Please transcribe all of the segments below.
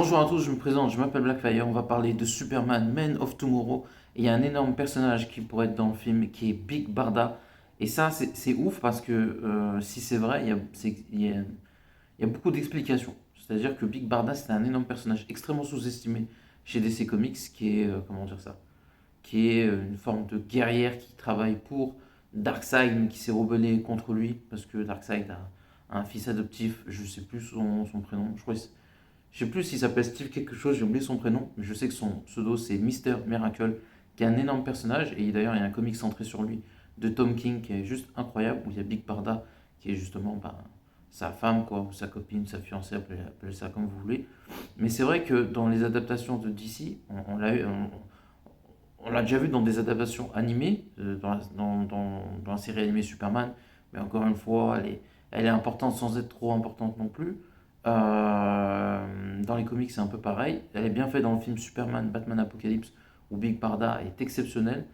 Bonjour à tous, je me présente, je m'appelle Blackfire, on va parler de Superman, Man of Tomorrow. Et il y a un énorme personnage qui pourrait être dans le film qui est Big Barda. Et ça, c'est ouf parce que si c'est vrai, il y a beaucoup d'explications. C'est-à-dire que Big Barda, c'est un énorme personnage extrêmement sous-estimé chez DC Comics qui est, comment dire ça, qui est une forme de guerrière qui travaille pour Darkseid, mais qui s'est rebellé contre lui parce que Darkseid a un fils adoptif, je sais plus son prénom, je sais plus s'il s'appelle Steve quelque chose, j'ai oublié son prénom, mais je sais que son pseudo c'est Mister Miracle, qui est un énorme personnage, et d'ailleurs il y a un comic centré sur lui de Tom King qui est juste incroyable, où il y a Big Barda qui est justement sa femme, quoi, ou sa copine, sa fiancée, appelez ça comme vous voulez. Mais c'est vrai que dans les adaptations de DC, on l'a déjà vu dans des adaptations animées, dans la série animée Superman, mais encore une fois, elle est importante sans être trop importante non plus. Dans les comics, c'est un peu pareil. Elle est bien faite dans le film Superman, Batman Apocalypse, où Big Barda est exceptionnel.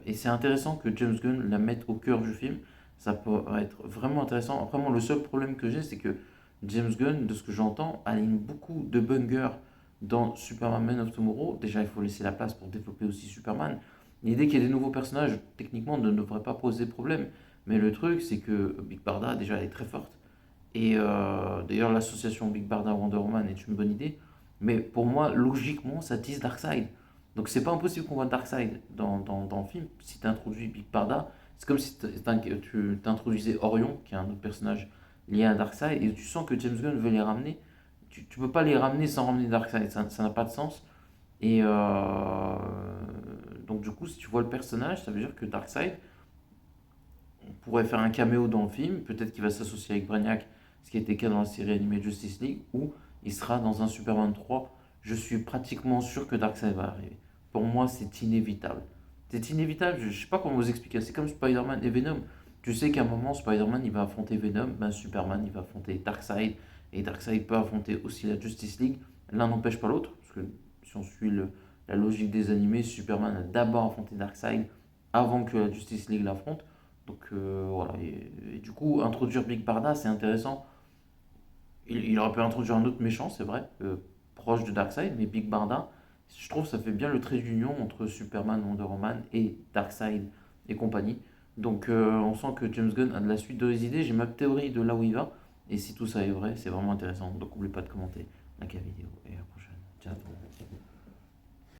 Et c'est intéressant que James Gunn la mette au cœur du film. Ça peut être vraiment intéressant. Après, moi, le seul problème que j'ai, c'est que James Gunn, de ce que j'entends, aligne beaucoup de bungers dans Superman Man of Tomorrow. Déjà, il faut laisser la place pour développer aussi Superman. L'idée qu'il y ait des nouveaux personnages, techniquement, ne devrait pas poser problème. Mais le truc, c'est que Big Barda, déjà, elle est très forte. Et d'ailleurs, l'association Big Barda Wonder Woman est une bonne idée. Mais pour moi, logiquement, ça tease Darkseid. Donc c'est pas impossible qu'on voit Darkseid dans le film. Si tu introduis Big Barda, c'est comme si tu introduisais Orion, qui est un autre personnage lié à Darkseid, et tu sens que James Gunn veut les ramener. Tu peux pas les ramener sans ramener Darkseid, ça n'a pas de sens. Et donc du coup, si tu vois le personnage, ça veut dire que Darkseid, on pourrait faire un caméo dans le film, peut-être qu'il va s'associer avec Brainiac, ce qui a été le cas dans la série animée Justice League, ou il sera dans un Superman 3. Je suis pratiquement sûr que Darkseid va arriver. Pour moi, c'est inévitable. C'est inévitable, je ne sais pas comment vous expliquer. C'est comme Spider-Man et Venom. Tu sais qu'à un moment, Spider-Man il va affronter Venom, ben Superman il va affronter Darkseid, et Darkseid peut affronter aussi la Justice League. L'un n'empêche pas l'autre, parce que si on suit la logique des animés, Superman a d'abord affronté Darkseid avant que la Justice League l'affronte. Donc voilà, et du coup, introduire Big Barda, c'est intéressant. Il aurait pu introduire un autre méchant, c'est vrai, proche de Darkseid, mais Big Barda, je trouve que ça fait bien le trait d'union entre Superman, Wonder Woman et Darkseid et compagnie. Donc on sent que James Gunn a de la suite de les idées. J'ai ma théorie de là où il va, et si tout ça est vrai, c'est vraiment intéressant. Donc n'oubliez pas de commenter, like la vidéo, et à la prochaine. Ciao.